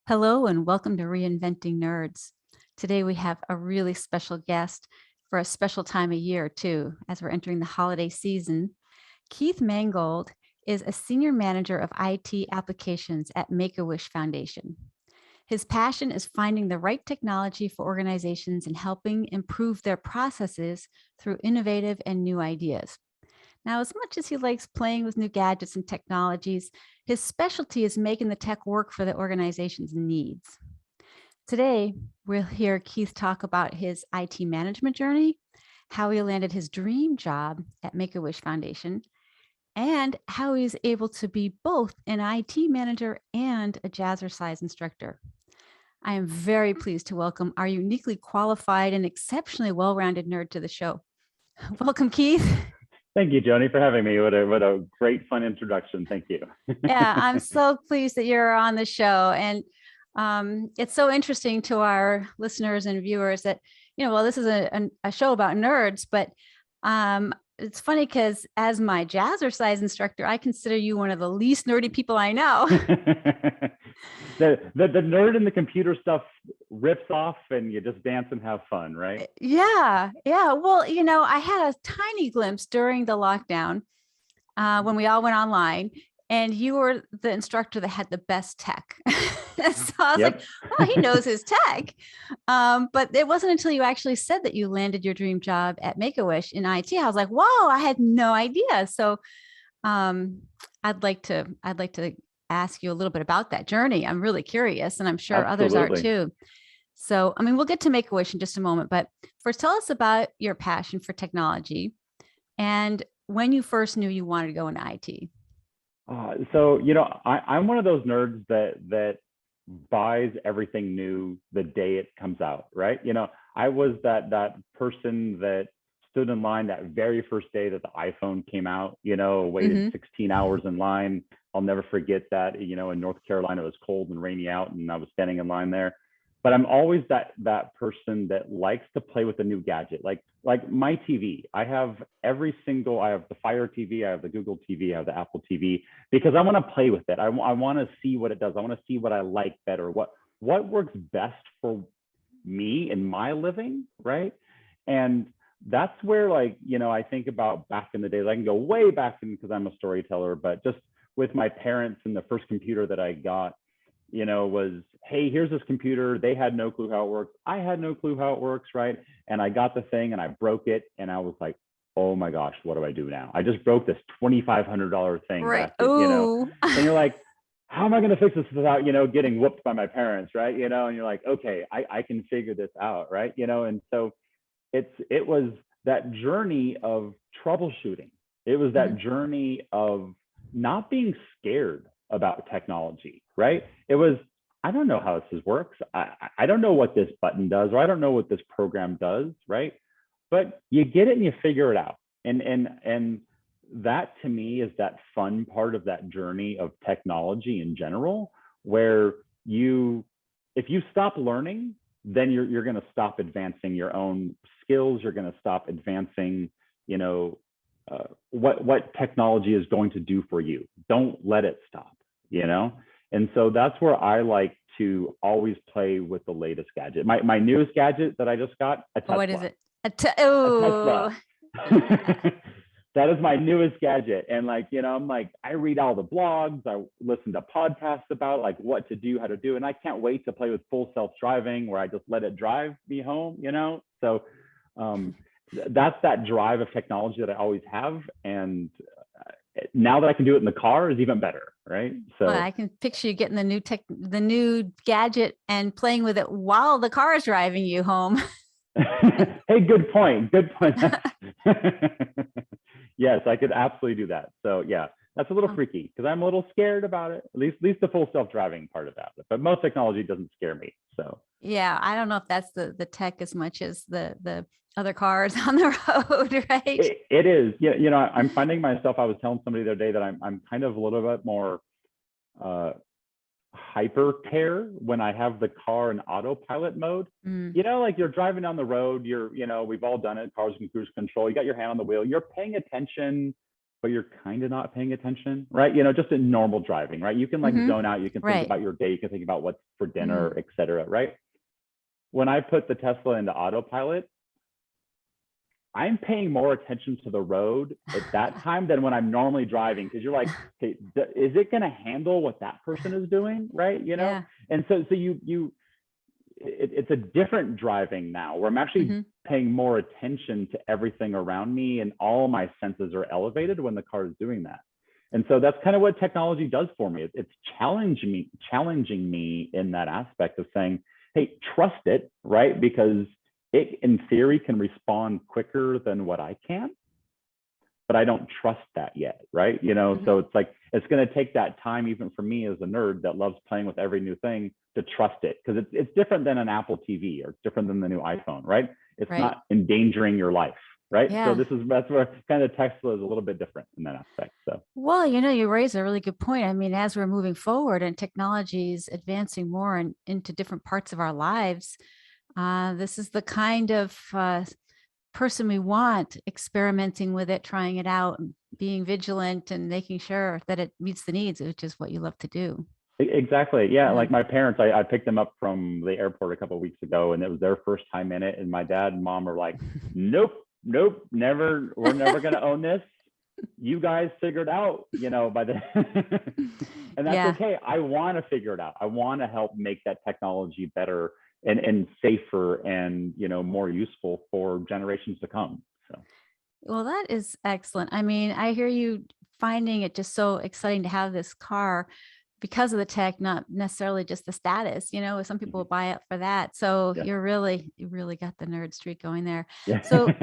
Hello and welcome to Reinventing Nerds. Today we have a really special guest for a special time of year too, as we're entering the holiday season. Keith Mangold is a senior manager of IT applications at Make-A-Wish Foundation. His passion is finding the right technology for organizations and helping improve their processes through innovative and new ideas. Now, as much as he likes playing with new gadgets and technologies, his specialty is making the tech work for the organization's needs. Today, we'll hear Keith talk about his IT management journey, how he landed his dream job at Make-A-Wish Foundation, and how he's able to be both an IT manager and a Jazzercise instructor. I am very pleased to welcome our uniquely qualified and exceptionally well-rounded nerd to the show. Welcome, Keith. Thank you, Joanie, for having me. What a great, fun introduction. Thank you. Yeah, I'm so pleased that you're on the show. And it's so interesting to our listeners and viewers that, well, this is a show about nerds, but it's funny because as my Jazzercise instructor, I consider you one of the least nerdy people I know. the nerd in the computer stuff rips off and you just dance and have fun, right? Yeah. Well, I had a tiny glimpse during the lockdown when we all went online, and you were the instructor that had the best tech. So I was like, well, he knows his tech. But it wasn't until you actually said that you landed your dream job at Make-A-Wish in IT. I was like, whoa, I had no idea. So I'd like to ask you a little bit about that journey. I'm really curious, and I'm sure others are too. So, we'll get to Make-A-Wish in just a moment, but first tell us about your passion for technology and when you first knew you wanted to go into IT. So, I'm one of those nerds that buys everything new the day it comes out, right? I was that person that stood in line that very first day that the iPhone came out, waited 16 hours in line. I'll never forget that, in North Carolina, it was cold and rainy out and I was standing in line there. But I'm always that person that likes to play with a new gadget. Like my TV, I have the Fire TV, I have the Google TV, I have the Apple TV, because I want to play with it. I want to see what it does. I want to see what I like better, what works best for me in my living, right? And that's where, I think about back in the days. I can go way back in because I'm a storyteller, but just with my parents and the first computer that I got, was, hey, here's this computer. They had no clue how it works. I had no clue how it works, right? And I got the thing and I broke it. And I was like, oh my gosh, what do I do now? I just broke this $2,500 thing. Right. And you're like, how am I going to fix this without, getting whooped by my parents, right? And you're like, okay, I can figure this out, right? And so it was that journey of troubleshooting. It was that journey of not being scared about technology, right? It was, I don't know how this works. I don't know what this button does, or I don't know what this program does, right? But you get it and you figure it out. And that to me is that fun part of that journey of technology in general, where if you stop learning, then you're going to stop advancing your own skills. You're going to stop advancing, what technology is going to do for you. Don't let it stop, And so that's where I like to always play with the latest gadget. My newest gadget that I just got, a Tesla. What is it? A Tesla. That is my newest gadget. And I'm like, I read all the blogs, I listen to podcasts about what to do, how to do. And I can't wait to play with full self-driving where I just let it drive me home, So that's that drive of technology that I always have. And now that I can do it in the car is even better, right? So well, I can picture you getting the new gadget and playing with it while the car is driving you home. Hey, good point. Yes, I could absolutely do that. So yeah, that's a little freaky because I'm a little scared about it. At least the full self-driving part about it. But most technology doesn't scare me. So yeah, I don't know if that's the tech as much as the other cars on the road, right? It is. Yeah, I'm finding myself. I was telling somebody the other day that I'm kind of a little bit more hyper care when I have the car in autopilot mode. You're driving down the road, we've all done it, cars and cruise control, you got your hand on the wheel, you're paying attention but you're kind of not paying attention, right? You know, just in normal driving, right? You can like Mm-hmm. zone out, you can think Right. about your day, you can think about what's for dinner, Mm-hmm. et cetera, right? When I put the Tesla into autopilot, I'm paying more attention to the road at that time than when I'm normally driving, because you're like, okay, is it going to handle what that person is doing, right? You know, Yeah. and so it's a different driving now, where I'm actually Mm-hmm. paying more attention to everything around me, and all my senses are elevated when the car is doing that. And so that's kind of what technology does for me. It's challenging me in that aspect of saying, hey, trust it, right? Because it, in theory, can respond quicker than what I can, but I don't trust that yet, right? You know, Mm-hmm. so it's like, it's going to take that time, even for me as a nerd that loves playing with every new thing, to trust it, because it's different than an Apple TV, or it's different than the new iPhone, right? It's Right. not endangering your life, right? Yeah. So that's where kind of Tesla is a little bit different in that aspect. So Well, you know, you raise a really good point. I mean, as we're moving forward and technology is advancing more into different parts of our lives, this is the kind of person we want, experimenting with it, trying it out, and being vigilant and making sure that it meets the needs, which is what you love to do. exactly, yeah. Yeah. Like my parents, I picked them up from the airport a couple of weeks ago, and it was their first time in it. And my dad and mom are like, nope, never, we're never going to own this. You guys figured out, you know, by the and that's Yeah. okay. I want to figure it out. I want to help make that technology better and safer, and, you know, more useful for generations to come. So Well, that is excellent. I mean, I hear you finding it just so exciting to have this car because of the tech, not necessarily just the status. You know, some people will buy it for that. So yeah, you really got the nerd streak going there. yeah. So,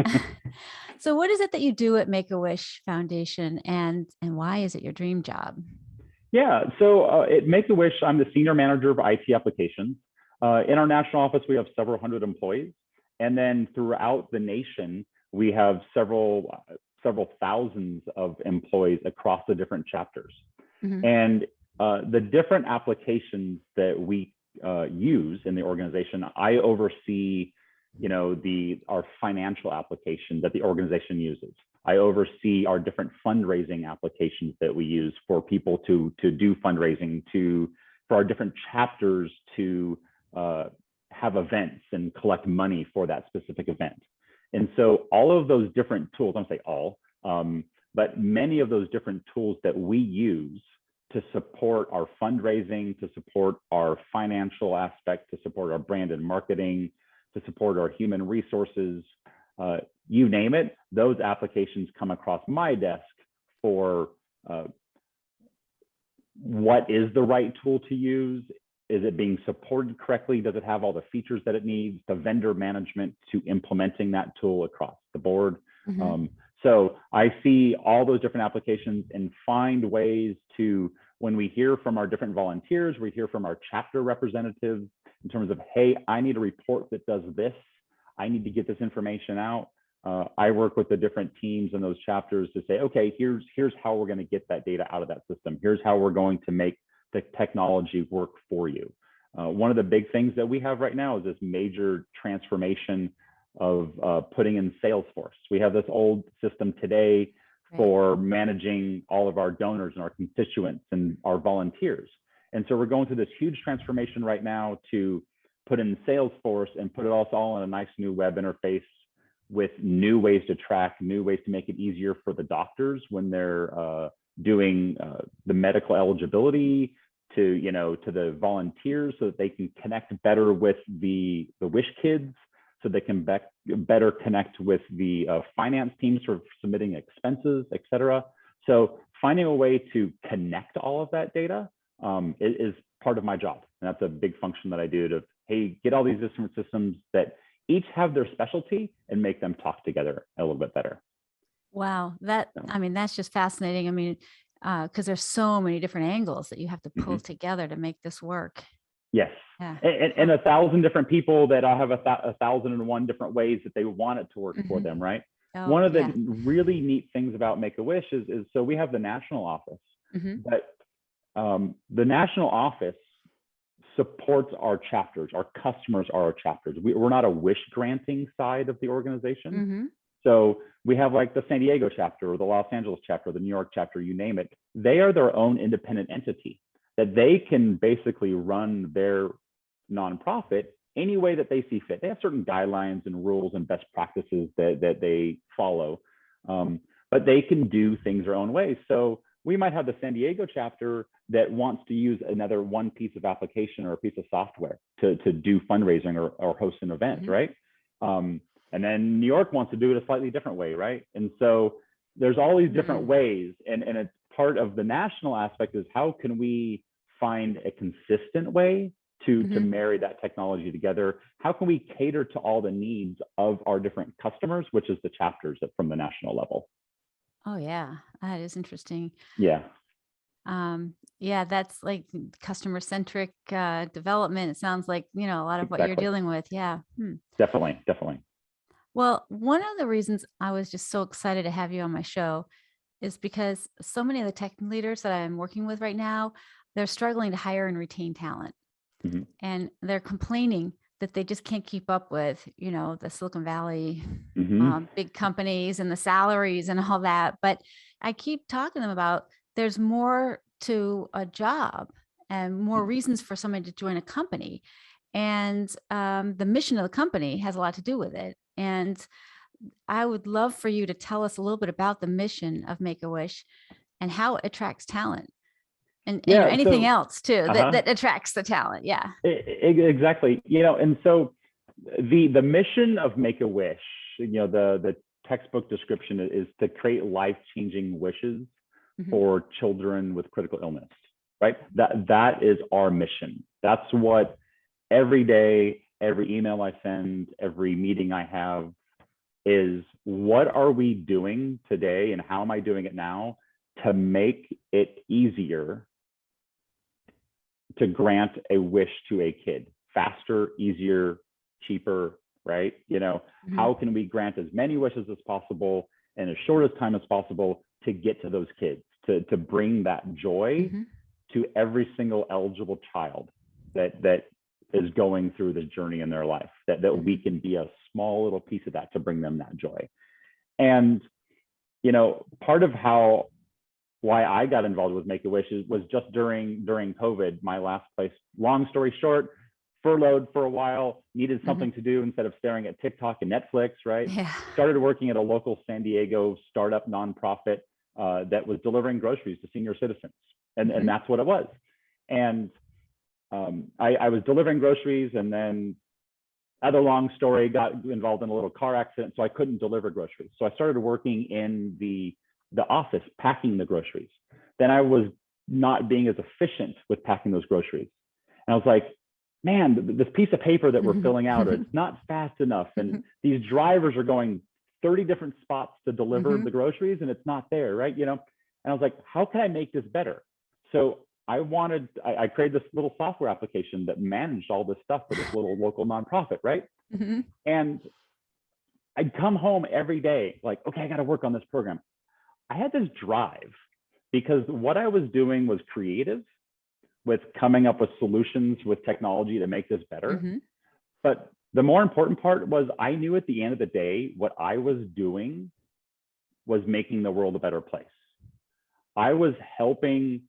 so what is it that you do at Make-A-Wish Foundation, and why is it your dream job? Yeah, so at Make-A-Wish, I'm the senior manager of IT applications. In our national office, we have several hundred employees, and then throughout the nation, we have several thousands of employees across the different chapters. Mhm. And the different applications that we use in the organization, I oversee, you know, our financial application that the organization uses. I oversee our different fundraising applications that we use for people to do fundraising, for our different chapters to have events and collect money for that specific event. And so all of those different tools, I don't say all, but many of those different tools that we use to support our fundraising, to support our financial aspect, to support our brand and marketing, to support our human resources, you name it, those applications come across my desk for what is the right tool to use? Is it being supported correctly? Does it have all the features that it needs? The vendor management to implementing that tool across the board. Mhm. So I see all those different applications and find ways to, when we hear from our different volunteers, we hear from our chapter representatives in terms of, hey, I need a report that does this. I need to get this information out. I work with the different teams in those chapters to say, okay, here's how we're going to get that data out of that system. Here's how we're going to make the technology work for you. One of the big things that we have right now is this major transformation of putting in Salesforce. We have this old system today for managing all of our donors and our constituents and our volunteers. And so we're going through this huge transformation right now to put in Salesforce and put it all in a nice new web interface with new ways to track, new ways to make it easier for the doctors when they're doing the medical eligibility, to the volunteers, so that they can connect better with the wish kids, so they can better connect with the finance teams for submitting expenses, et cetera. So finding a way to connect all of that data is part of my job. And that's a big function that I do, to, hey, get all these different systems that each have their specialty and make them talk together a little bit better. Wow, I mean, that's just fascinating. I mean, because there's so many different angles that you have to pull together to make this work. Yes. Yeah. And 1,000 different people that all have 1,001 different ways that they want it to work for them, right? Oh, One of yeah. the really neat things about Make-A-Wish is so we have the national office, but the national office supports our chapters. Our customers are our chapters. We're not a wish granting side of the organization. So we have like the San Diego chapter or the Los Angeles chapter, the New York chapter, you name it. They are their own independent entity that they can basically run their nonprofit any way that they see fit. They have certain guidelines and rules and best practices that they follow, but they can do things their own way. So we might have the San Diego chapter that wants to use another one piece of application or a piece of software to do fundraising or host an event, right? And then New York wants to do it a slightly different way, right? And so there's all these different ways, and it's part of the national aspect is how can we find a consistent way to marry that technology together? How can we cater to all the needs of our different customers, which is the chapters from the national level? Oh yeah, that is interesting. Yeah. Yeah, that's like customer centric development. It sounds like, a lot of what you're Exactly. dealing with. Yeah. Definitely. Definitely. Well, one of the reasons I was just so excited to have you on my show is because so many of the tech leaders that I'm working with right now, they're struggling to hire and retain talent. Mhm. And they're complaining that they just can't keep up with, the Silicon Valley Mhm. big companies and the salaries and all that. But I keep talking to them about there's more to a job and more reasons for somebody to join a company. And the mission of the company has a lot to do with it. And I would love for you to tell us a little bit about the mission of Make-A-Wish and how it attracts talent and Yeah. anything So, else too that, uh-huh. that attracts the talent. Yeah. Exactly. And so the mission of Make-A-Wish, the textbook description is to create life-changing wishes Mhm. for children with critical illness, right? That is our mission. That's what every day, every email I send, every meeting I have is, what are we doing today and how am I doing it now to make it easier to grant a wish to a kid faster, easier, cheaper, right? Mhm. How can we grant as many wishes as possible in as short a time as possible to get to those kids, to bring that joy Mhm. to every single eligible child that is going through the journey in their life, that we Mhm. can be a small little piece of that to bring them that joy. And, part of why I got involved with Make-A-Wish was just during COVID, my last place. Long story short, furloughed for a while, needed Mhm. something to do instead of staring at TikTok and Netflix, right? Yeah. Started working at a local San Diego startup nonprofit that was delivering groceries to senior citizens. And Mhm. that's what it was. And I was delivering groceries, and then, other long story, got involved in a little car accident, so I couldn't deliver groceries. So I started working in the office packing the groceries. Then I was not being as efficient with packing those groceries. And I was like, man, this piece of paper that we're filling out, it's not fast enough. And these drivers are going 30 different spots to deliver Mhm. the groceries, and it's not there, right? And I was like, how can I make this better? So I created this little software application that managed all this stuff for this little local nonprofit, right? Mhm. And I'd come home every day, like, okay, I got to work on this program. I had this drive because what I was doing was creative with coming up with solutions with technology to make this better. Mhm. But the more important part was, I knew at the end of the day, what I was doing was making the world a better place. I was helping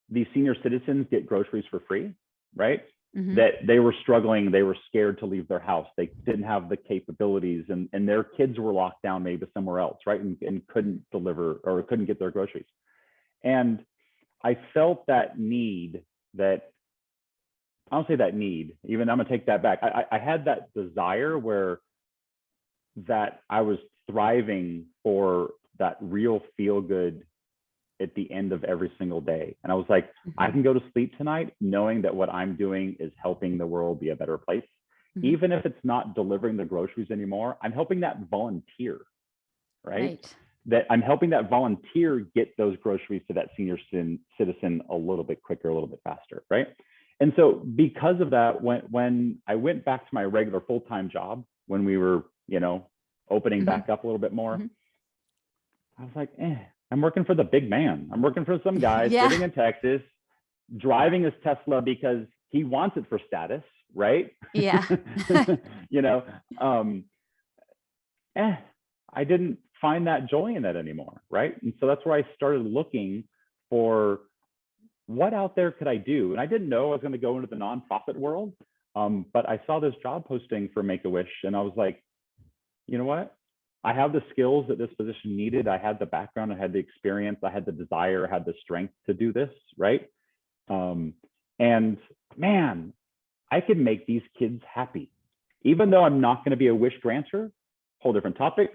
these senior citizens get groceries for free, right? Mhm. That they were struggling, they were scared to leave their house, they didn't have the capabilities, and their kids were locked down maybe somewhere else, right? And couldn't deliver or couldn't get their groceries. And I felt that need, that I don't say that need, even I'm gonna take that back. I had that desire where that I was thriving for that real feel good at the end of every single day. And I was like, I Mhm. can go to sleep tonight knowing that what I'm doing is helping the world be a better place. Mhm. Even if it's not delivering the groceries anymore, I'm helping that volunteer, right? Right. That I'm helping that volunteer get those groceries to that senior citizen a little bit quicker, a little bit faster, right? And so because of that, when I went back to my regular full-time job, when we were, opening Mhm. back up a little bit more, Mhm. I was like, I'm working for the big man. I'm working for some guy Yeah. sitting in Texas, driving his Tesla because he wants it for status, right? Yeah. you know, um, I didn't find that joy in it anymore, right? And so that's where I started looking for what out there could I do. And I didn't know I was going to go into the nonprofit world, but I saw this job posting for Make-A-Wish, and I was like, you know what? I have the skills that this position needed. I had the background, I had the experience, I had the desire, I had the strength to do this, right? And man, I could make these kids happy. Even though I'm not going to be a wish granter, whole different topic.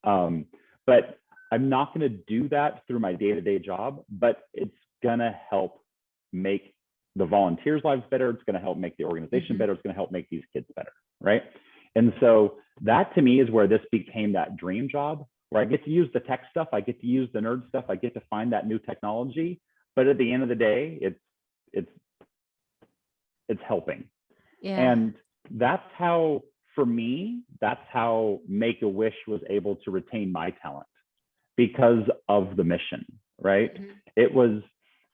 But I'm not going to do that through my day-to-day job, but it's going to help make the volunteers' lives better. It's going to help make the organization better. It's going to help make these kids better, right? And so that to me is where this became that dream job, where I get to use the tech stuff, I get to use the nerd stuff, I get to find that new technology. But at the end of the day, it's helping. Yeah. And that's how, for me, that's how Make-A-Wish was able to retain my talent, because of the mission, right? It was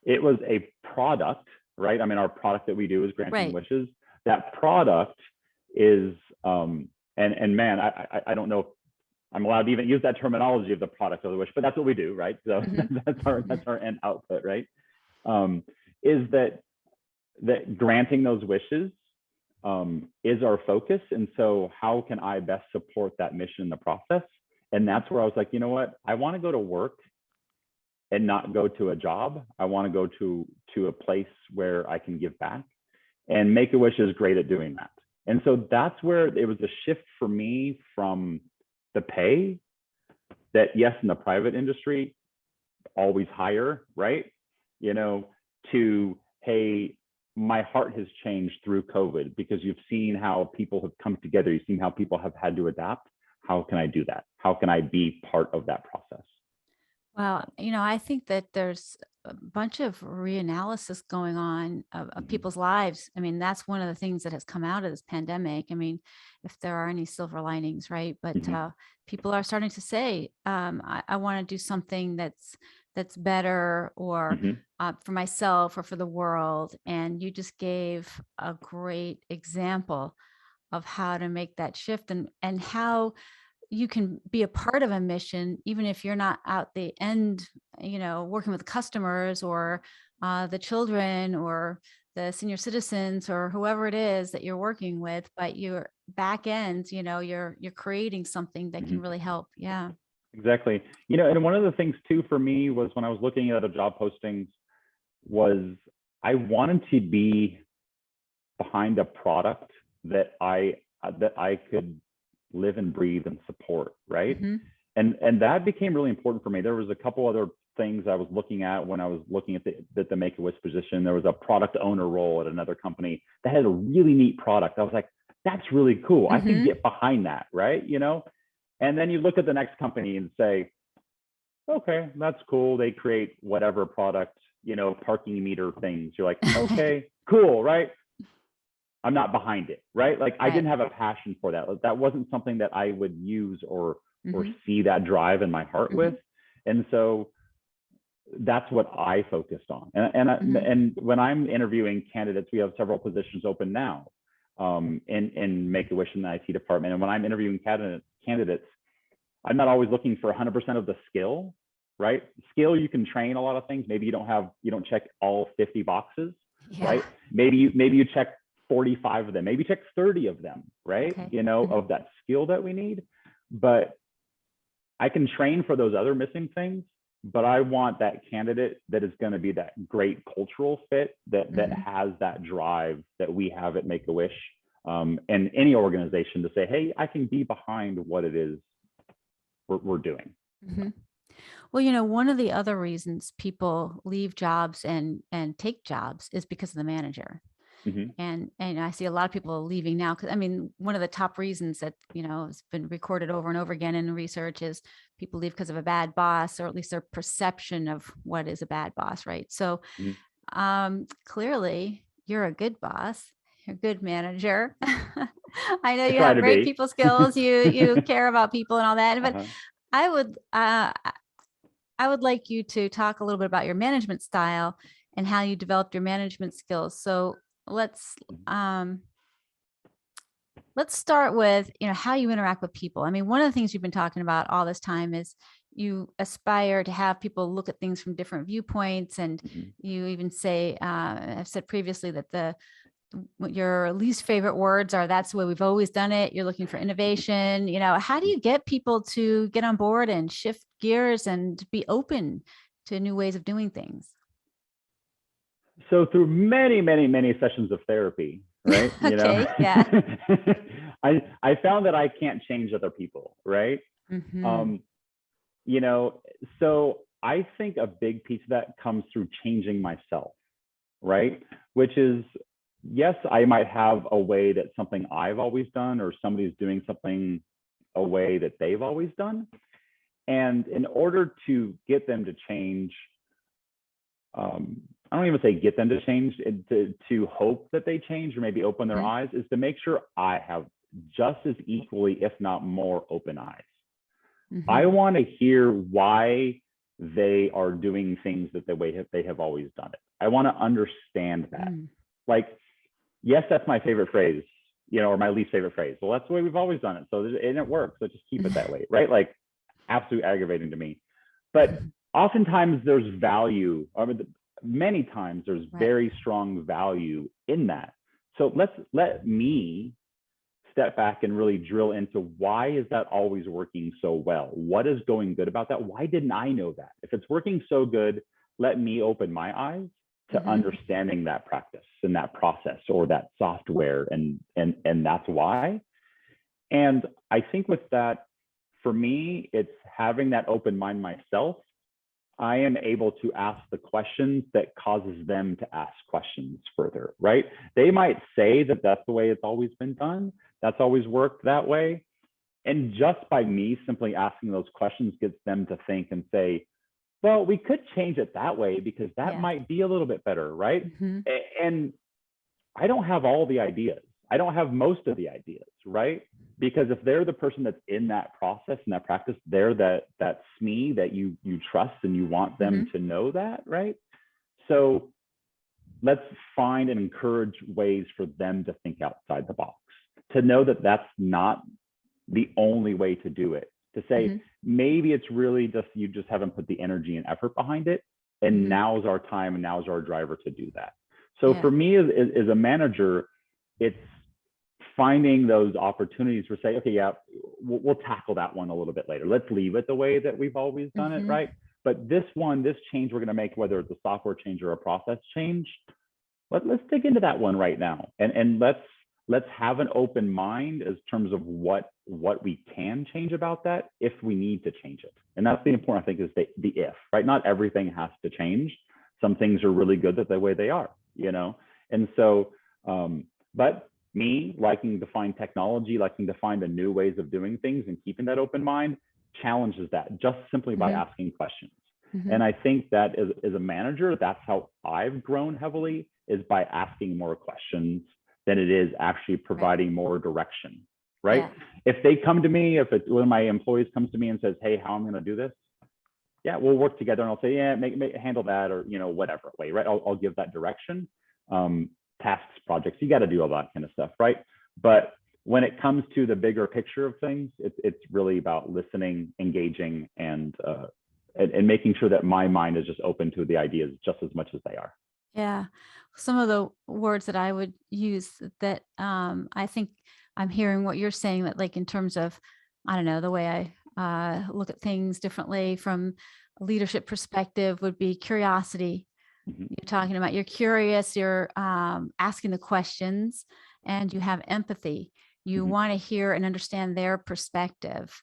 a product, right? I mean, our product that we do is granting wishes. That product is, and man, I don't know if I'm allowed to even use that terminology of the product of the wish, but that's what we do, right? So that's our end output, right? Is that granting those wishes is our focus. And so how can I best support that mission in the process? And that's where I was like, you know what? I want to go to work and not go to a job. I want to go to a place where I can give back. And Make-A-Wish is great at doing that. And so that's where it was a shift for me from the pay that, yes, in the private industry, always higher, right? You know, to, hey, my heart has changed through COVID, because you've seen how people have come together. You've seen how people have had to adapt. How can I do that? How can I be part of that process? Well, I think that there's a bunch of reanalysis going on of people's lives. I mean, that's one of the things that has come out of this pandemic. I mean, if there are any silver linings, right? But people are starting to say, I want to do something that's better, or for myself or for the world. And you just gave a great example of how to make that shift, and how you can be a part of a mission, even if you're not out the end, working with customers, or the children, or the senior citizens, or whoever it is that you're working with, but your back end, you're creating something that can really help. Yeah. Exactly. And one of the things too for me was, when I was looking at the job postings, was I wanted to be behind a product that I could live and breathe and support, right? And that became really important for me. There was a couple other things I was looking at when I was looking at the Make-A-Wish position. There was a product owner role at another company that had a really neat product. I was like, that's really cool. I can get behind that, right? And then you look at the next company and say, okay, that's cool. They create whatever product, parking meter things. You're like, okay, cool, right? I'm not behind it, right? Like I didn't have a passion for that. That wasn't something that I would use or see that drive in my heart with. And so that's what I focused on. And when I'm interviewing candidates, we have several positions open now in Make-A-Wish in the IT department. And when I'm interviewing candidates, I'm not always looking for 100% of the skill, right? Skill, you can train a lot of things. Maybe you don't check all 50 boxes, right? Maybe you check 45 of them, maybe check 30 of them, right? Of that skill that we need. But I can train for those other missing things, but I want that candidate that is going to be that great cultural fit, that has that drive that we have at Make-A-Wish, and any organization, to say, hey, I can be behind what it is we're doing. Well, one of the other reasons people leave jobs and take jobs is because of the manager. And I see a lot of people leaving now, because one of the top reasons that, has been recorded over and over again in research is people leave because of a bad boss, or at least their perception of what is a bad boss, right? So clearly you're a good boss, you're a good manager. I know you have great people skills, you care about people and all that, but I would like you to talk a little bit about your management style and how you developed your management skills. So let's let's start with, how you interact with people. I mean, one of the things you've been talking about all this time is you aspire to have people look at things from different viewpoints. And Mhm. you even say, I've said previously that what your least favorite words are, that's the way we've always done it. You're looking for innovation. How do you get people to get on board and shift gears and be open to new ways of doing things? So through many, many, many sessions of therapy, right? Okay. Yeah. I found that I can't change other people, right? Hmm. Um, you know, so I think a big piece of that comes through changing myself, right? Which is, yes, I might have a way that something I've always done, or somebody's doing something a way that they've always done. And in order to get them to change, I don't even say get them to change, to hope that they change or maybe open their Hmm. eyes, is to make sure I have just as equally, if not more, open eyes. I Hmm. want to hear why they are doing things that the way they have always done it. I want to understand that. Mm. Like, yes, that's my favorite phrase, or my least favorite phrase. Well, that's the way we've always done it. So, and it works. So just keep it that way, right? Like, absolutely aggravating to me. But oftentimes there's value, many times there's Right. very strong value in that. So let me step back and really drill into, why is that always working so well? What is going good about that? Why didn't I know that? If it's working so good, let me open my eyes to Hmm. understanding that practice and that process or that software, and that's why. And I think with that, for me, it's having that open mind myself. I am able to ask the questions that causes them to ask questions further, right? They might say that that's the way it's always been done. That's always worked that way. And just by me simply asking those questions gets them to think and say, well, we could change it that way because that Yeah. might be a little bit better, right? Hmm. And I don't have all the ideas. I don't have most of the ideas, right? Because if they're the person that's in that process and that practice, they're that SME that you trust and you want them Hmm. to know that, right? So let's find and encourage ways for them to think outside the box, to know that that's not the only way to do it. To say, Hmm. maybe it's really just, you just haven't put the energy and effort behind it. And Hmm. now's our time and now's our driver to do that. So Yeah. for me as a manager, it's finding those opportunities for, say, okay, yeah, we'll tackle that one a little bit later. Let's leave it the way that we've always done it, Hmm. right? But this change we're going to make, whether it's a software change or a process change, let's dig into that one right now, and let's have an open mind as terms of what we can change about that if we need to change it. And that's the important, I think, is the if, right? Not everything has to change. Some things are really good that the way they are, and so but me liking to find technology, liking to find the new ways of doing things and keeping that open mind challenges that just simply by Hmm. asking questions. Hmm. And I think that as a manager, that's how I've grown heavily, is by asking more questions than it is actually Right. providing more direction, right? Yeah. If they come to me, one of my employees comes to me and says, hey, how am I going to do this? Yeah, we'll work together, and I'll say, yeah, handle that, or, whatever way, right? I'll give that direction. Tasks, projects, you got to do all that kind of stuff, right? But when it comes to the bigger picture of things, it's really about listening, engaging, and making sure that my mind is just open to the ideas just as much as they are. Yeah. Some of the words that I would use that I think I'm hearing what you're saying, that like in terms of, I don't know, the way I look at things differently from a leadership perspective would be curiosity. Mhm. You're talking about, you're curious, you're asking the questions, and you have empathy. You Mhm. want to hear and understand their perspective,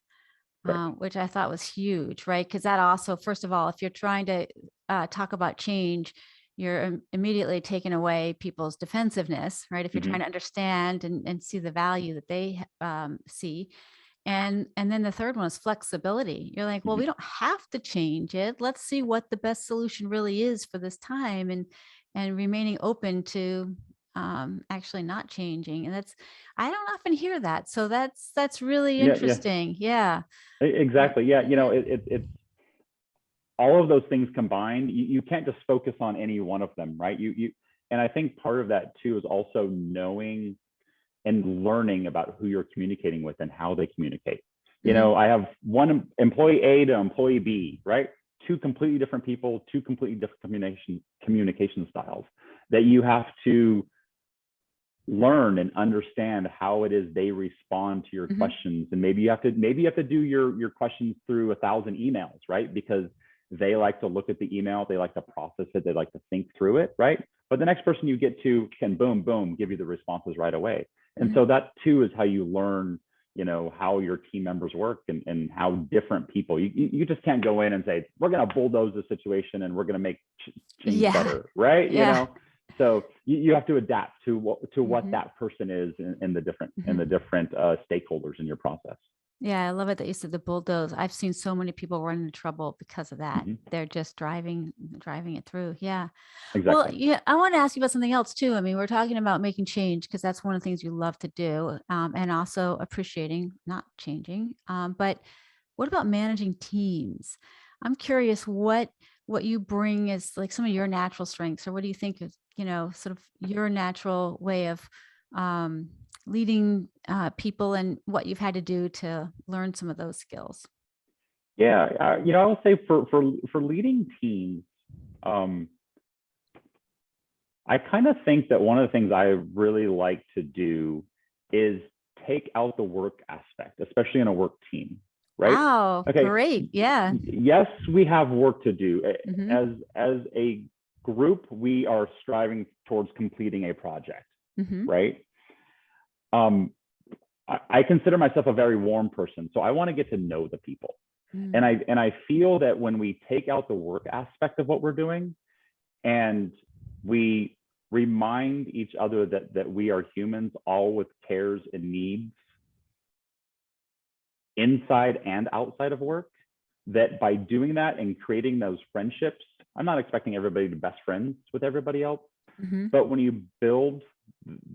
Right. which I thought was huge, right? Because that also, first of all, if you're trying to talk about change, you're immediately taking away people's defensiveness, right? If you're trying Mhm. to understand and see the value that they see. And then the third one is flexibility. You're like, well, Mhm. we don't have to change it. Let's see what the best solution really is for this time, and remaining open to actually not changing. And I don't often hear that. So that's really Yeah. Yeah. interesting. Yeah. Uh, Exactly. Yeah. It's all of those things combined. You can't just focus on any one of them, right? And I think part of that too is also knowing and learning about who you're communicating with and how they communicate. You know, I have one employee A to employee B, right? Two completely different people, two completely different communication styles that you have to learn and understand how it is they respond to your questions. And maybe you have to do your questions through 1,000 emails, right? Because they like to look at the email, they like to process it, they like to think through it, right? But the next person you get to can boom, boom, give you the responses right away. And so that too is how you learn, you know, how your team members work and how different people, you just can't go in and say, we're going to bulldoze the situation and we're going to make change better, right? You know, so you have to adapt to what that person is in the different stakeholders in your process. Yeah, I love it that you said the bulldoze. I've seen so many people run into trouble because of that. They're just driving it through. Yeah. Exactly. Well, yeah, I want to ask you about something else too. I mean, we're talking about making change because that's one of the things you love to do, and also appreciating, not changing. But what about managing teams? I'm curious what you bring is like some of your natural strengths, or what do you think is, you know, sort of your natural way of leading people, and what you've had to do to learn some of those skills? Yeah, you know, I will say for leading teams, I kind of think that one of the things I really like to do is take out the work aspect, especially in a work team, right? Wow, great. Yeah. Yes, we have work to do. As a group, we are striving towards completing a project, right? I consider myself a very warm person, so I want to get to know the people. And I feel that when we take out the work aspect of what we're doing and we remind each other that we are humans, all with cares and needs inside and outside of work, that by doing that and creating those friendships, I'm not expecting everybody to be best friends with everybody else, but when you build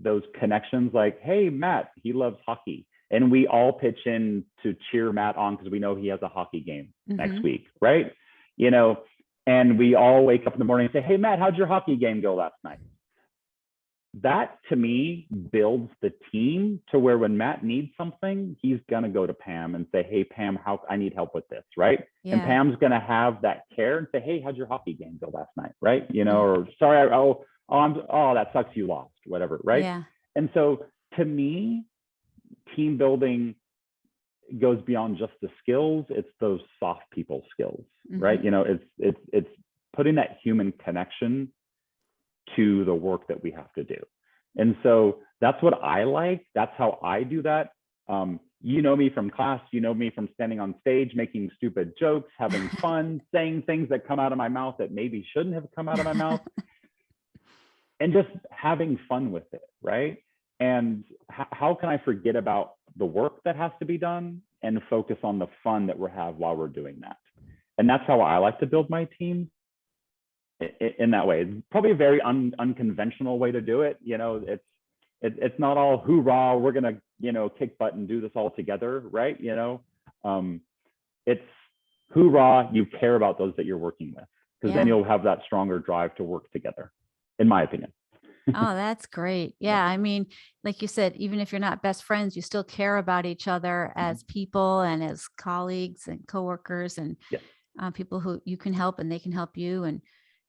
those connections, like, hey, Matt, he loves hockey, and we all pitch in to cheer Matt on because we know he has a hockey game next week, right? You know, and we all wake up in the morning and say, hey, Matt, how'd your hockey game go last night? That to me builds the team to where when Matt needs something, he's gonna go to Pam and say, hey, Pam, I need help with this, right? And Pam's gonna have that care and say, hey, how'd your hockey game go last night, right? You know, or sorry, that sucks, you lost, whatever, right? Yeah. And so to me, team building goes beyond just the skills. It's those soft people skills, right? You know, it's putting that human connection to the work that we have to do. And so that's what I like. That's how I do that. You know me from class, you know me from standing on stage, making stupid jokes, having fun, saying things that come out of my mouth that maybe shouldn't have come out of my mouth, and just having fun with it, right? And how can I forget about the work that has to be done and focus on the fun that we have while we're doing that? And that's how I like to build my team, in that way. It's probably a very unconventional way to do it. You know, it's not all hoorah, we're gonna, you know, kick butt and do this all together, right? You know, it's hoorah, you care about those that you're working with, because then you'll have that stronger drive to work together, in my opinion. Oh, that's great. Yeah. I mean, like you said, even if you're not best friends, you still care about each other as people and as colleagues and coworkers, and people who you can help and they can help you, and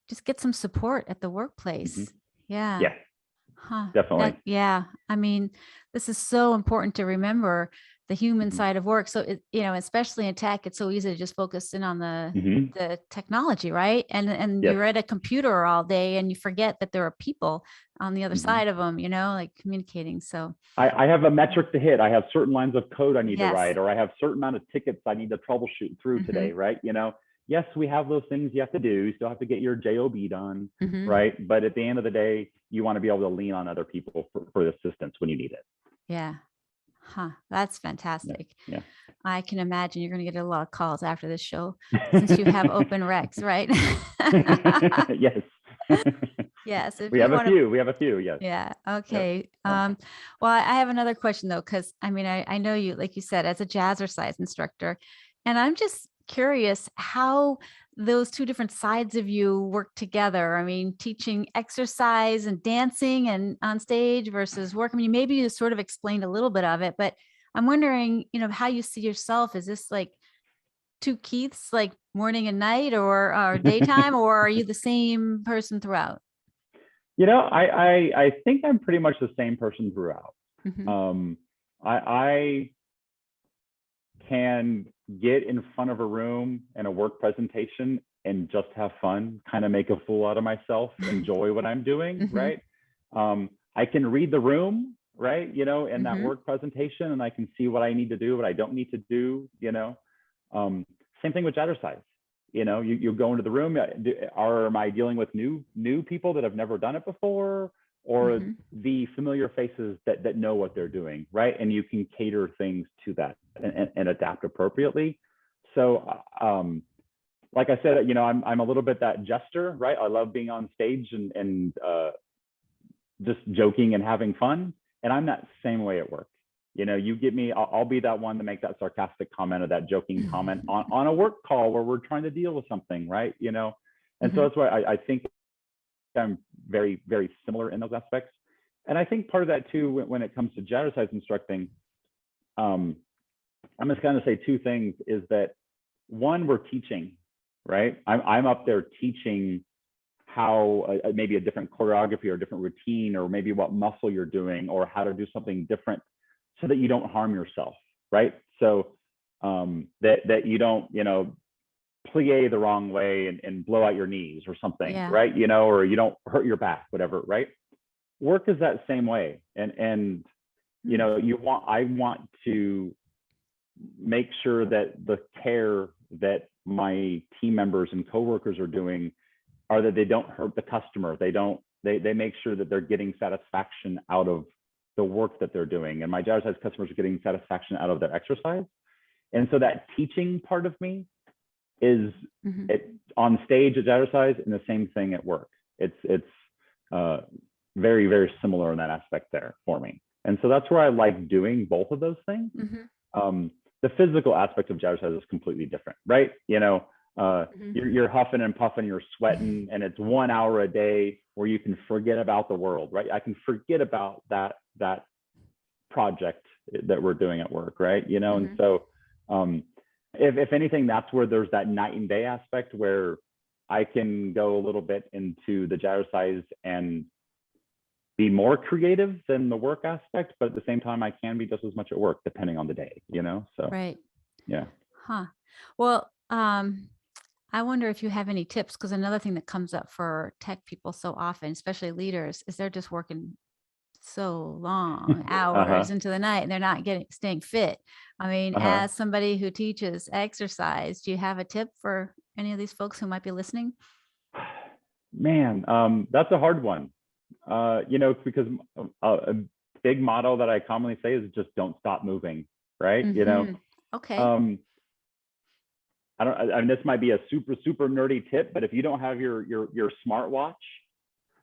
just get some support at the workplace. Yeah. Definitely. I mean, this is so important to remember, the human side of work. So, you know, especially in tech, it's so easy to just focus in on the technology, right? And you're at a computer all day and you forget that there are people on the other side of them, you know, like communicating. So I have a metric to hit. I have certain lines of code I need to write, or I have certain amount of tickets I need to troubleshoot through today, right? You know, yes, we have those things you have to do. You still have to get your job done, right? But at the end of the day, you want to be able to lean on other people for assistance when you need it. Yeah. That's fantastic. Yeah. I can imagine you're going to get a lot of calls after this show, since you have open recs, right? Yes. Yes. We have a few. Yes. Yeah. Okay. Well, I have another question though, because I mean, I know you, like you said, as a Jazzercise instructor, and I'm just curious how those two different sides of you work together. I mean, teaching exercise and dancing and on stage versus work. I mean, maybe you sort of explained a little bit of it, but I'm wondering, how you see yourself. Is this like two Keiths, like morning and night, or daytime, or are you the same person throughout? I think I'm pretty much the same person throughout. Mm-hmm. I can get in front of a room in a work presentation and just have fun, kind of make a fool out of myself, enjoy what I'm doing, Mm-hmm. right? I can read the room, right? In that Mm-hmm. work presentation, and I can see what I need to do, what I don't need to do. Same thing with Jazzercise. You go into the room. Am I dealing with new people that have never done it before, or Mm-hmm. the familiar faces that know what they're doing, right? And you can cater things to that and adapt appropriately. So, like I said, I'm a little bit that jester, right? I love being on stage and just joking and having fun. And I'm that same way at work. You get me, I'll be that one to make that sarcastic comment or that joking comment on a work call where we're trying to deal with something, right? And Mm-hmm. so that's why I think I'm very, very similar in those aspects. And I think part of that too, when it comes to Jazzercise instructing, I'm just going to say two things is that one, we're teaching, right? I'm up there teaching how maybe a different choreography or a different routine, or maybe what muscle you're doing, or how to do something different so that you don't harm yourself, right? So that you don't, plie the wrong way and blow out your knees or something, Yeah. right? Or you don't hurt your back, whatever, right? Work is that same way. And I want to make sure that the care that my team members and coworkers are doing are that they don't hurt the customer. They make sure that they're getting satisfaction out of the work that they're doing. And my Jazzercise customers are getting satisfaction out of their exercise. And so that teaching part of me is Mm-hmm. on stage at Jazzercise, and the same thing at work. It's very, very similar in that aspect there for me. And so that's where I like doing both of those things. Mm-hmm. The physical aspect of Jazzercise is completely different, right? Mm-hmm. You're huffing and puffing, you're sweating, and it's 1 hour a day where you can forget about the world, right? I can forget about that project that we're doing at work, right? Mm-hmm. And so if anything, that's where there's that night and day aspect where I can go a little bit into the Jazzercise and be more creative than the work aspect, but at the same time, I can be just as much at work depending on the day, So, Right. yeah. Huh. Well, I wonder if you have any tips, because another thing that comes up for tech people so often, especially leaders, is they're just working so long Uh-huh. hours into the night and they're not staying fit. I mean, Uh-huh. as somebody who teaches exercise, do you have a tip for any of these folks who might be listening? Man, that's a hard one. Because a big motto that I commonly say is just don't stop moving, right? Mm-hmm. Okay. I mean, this might be a super, super nerdy tip, but if you don't have your smartwatch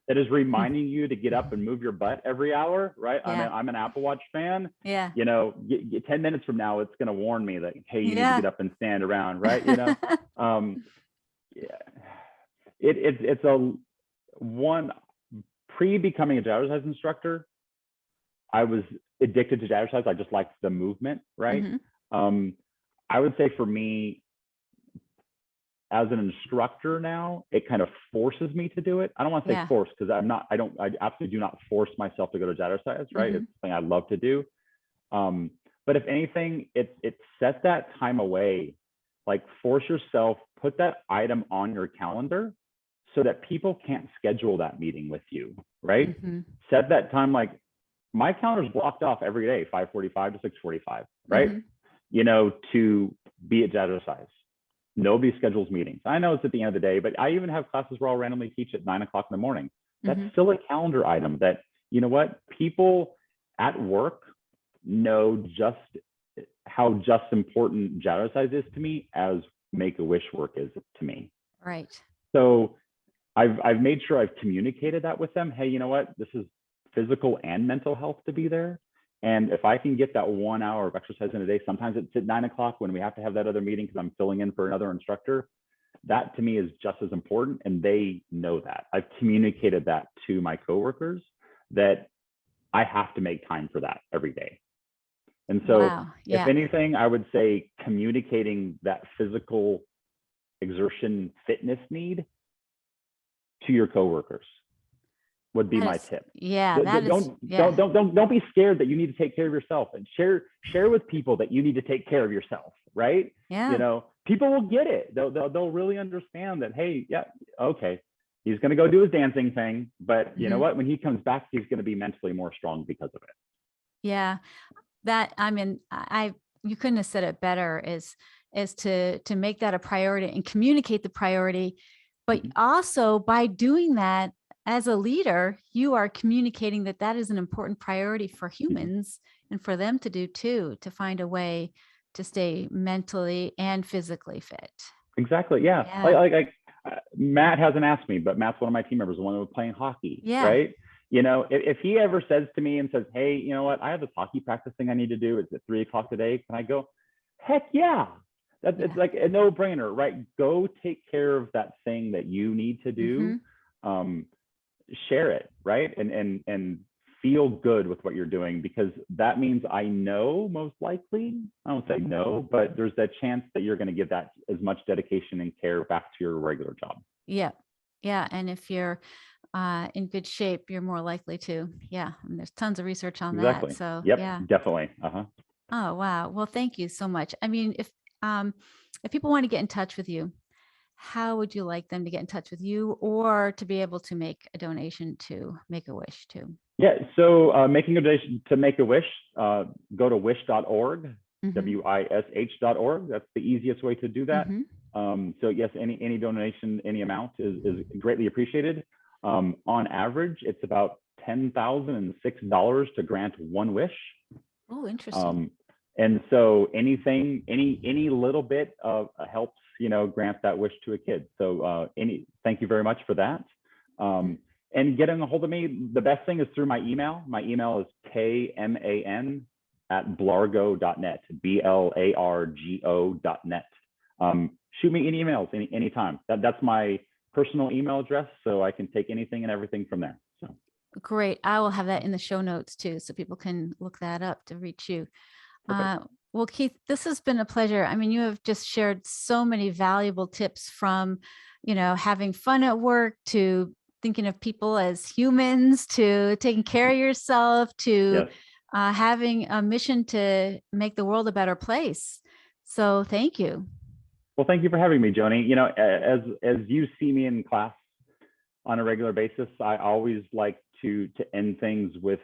that is reminding you to get up and move your butt every hour, right? Yeah. I'm an Apple Watch fan. Yeah. 10 minutes from now, it's going to warn me that, hey, you need to Yeah. get up and stand around, right? Yeah. It's a one pre-becoming a Jazzercise instructor. I was addicted to Jazzercise. I just liked the movement, right? Mm-hmm. I would say for me, as an instructor now, it kind of forces me to do it. I don't want to say force, because I absolutely do not force myself to go to Jazzercise, right? Mm-hmm. It's something I love to do. But if anything, it set that time away. Like, force yourself, put that item on your calendar so that people can't schedule that meeting with you, right? Mm-hmm. Set that time, like my calendar's blocked off every day, 5:45 to 6:45, right? Mm-hmm. To be at Jazzercise. Nobody schedules meetings. I know it's at the end of the day, but I even have classes where I'll randomly teach at 9 o'clock in the morning. That's still a calendar item that, people at work know just how just important Jazzercise is to me as Make-A-Wish work is to me. Right. So I've made sure I've communicated that with them. Hey, you know what? This is physical and mental health to be there. And if I can get that 1 hour of exercise in a day, sometimes it's at 9 o'clock when we have to have that other meeting because I'm filling in for another instructor. That to me is just as important. And they know that. I've communicated that to my coworkers that I have to make time for that every day. And so Wow. if Yeah. anything, I would say communicating that physical exertion fitness need to your coworkers would be my tip. Yeah, that is, Don't be scared that you need to take care of yourself, and share with people that you need to take care of yourself, right? Yeah. You know, people will get it. They'll really understand that, hey, yeah, okay, he's going to go do his dancing thing, but you know what? When he comes back, he's going to be mentally more strong because of it. Yeah. That, I mean, you couldn't have said it better, is to make that a priority and communicate the priority. But also by doing that as a leader, you are communicating that that is an important priority for humans and for them to do too, to find a way to stay mentally and physically fit. Exactly. Yeah. Like Matt hasn't asked me, but Matt's one of my team members, the one who was playing hockey, right? You know, if he ever says to me and says, hey, you know what, I have this hockey practice thing I need to do. It's at 3 o'clock today. Can I go? Heck yeah. It's like a no brainer, right? Go take care of that thing that you need to do. Share it, right? And feel good with what you're doing, because that means I know most likely, I don't say no, but there's that chance that you're going to give that as much dedication and care back to your regular job. Yeah. Yeah. And if you're in good shape, you're more likely to. Yeah. And there's tons of research on that. So yeah, definitely. Oh, wow. Well, thank you so much. I mean, if people want to get in touch with you, how would you like them to get in touch with you, or to be able to make a donation to Make-A-Wish too? Yeah. So making a donation to Make-A-Wish, go to wish.org, wish.org. That's the easiest way to do that. So yes, any donation, any amount is greatly appreciated. On average, it's about $10,006 to grant one wish. Oh, interesting. And so anything, any little bit of helps, you know, grant that wish to a kid. So thank you very much for that. And getting a hold of me, the best thing is through my email. My email is kman@blargo.net, BLARGO.net. Shoot me any emails anytime. That's my personal email address, so I can take anything and everything from there. So great. I will have that in the show notes too, so people can look that up to reach you. Well, Keith, this has been a pleasure. I mean, you have just shared so many valuable tips, from, you know, having fun at work, to thinking of people as humans, to taking care of yourself, to having a mission to make the world a better place. So thank you. Well, thank you for having me, Joanie. You know, as you see me in class on a regular basis, I always like to end things with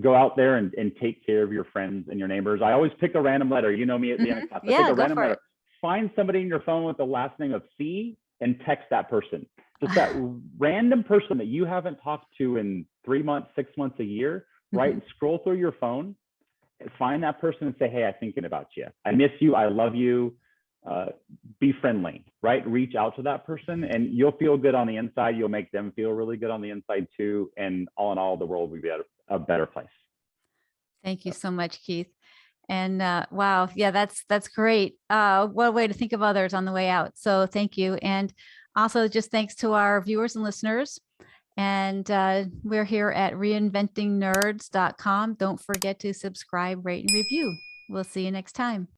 go out there and take care of your friends and your neighbors. I always pick a random letter. You know me at the end of class. I pick a random letter. Find somebody in your phone with the last name of C and text that person. Just that random person that you haven't talked to in 3 months, 6 months, a year, right? Scroll through your phone, find that person and say, hey, I'm thinking about you. I miss you. I love you. Be friendly, right? Reach out to that person and you'll feel good on the inside. You'll make them feel really good on the inside too. And all in all, the world will be a better place. Thank you so much, Keith. And wow, yeah, that's great. What a way to think of others on the way out. So thank you. And also just thanks to our viewers and listeners. And we're here at reinventingnerds.com. Don't forget to subscribe, rate, and review. We'll see you next time.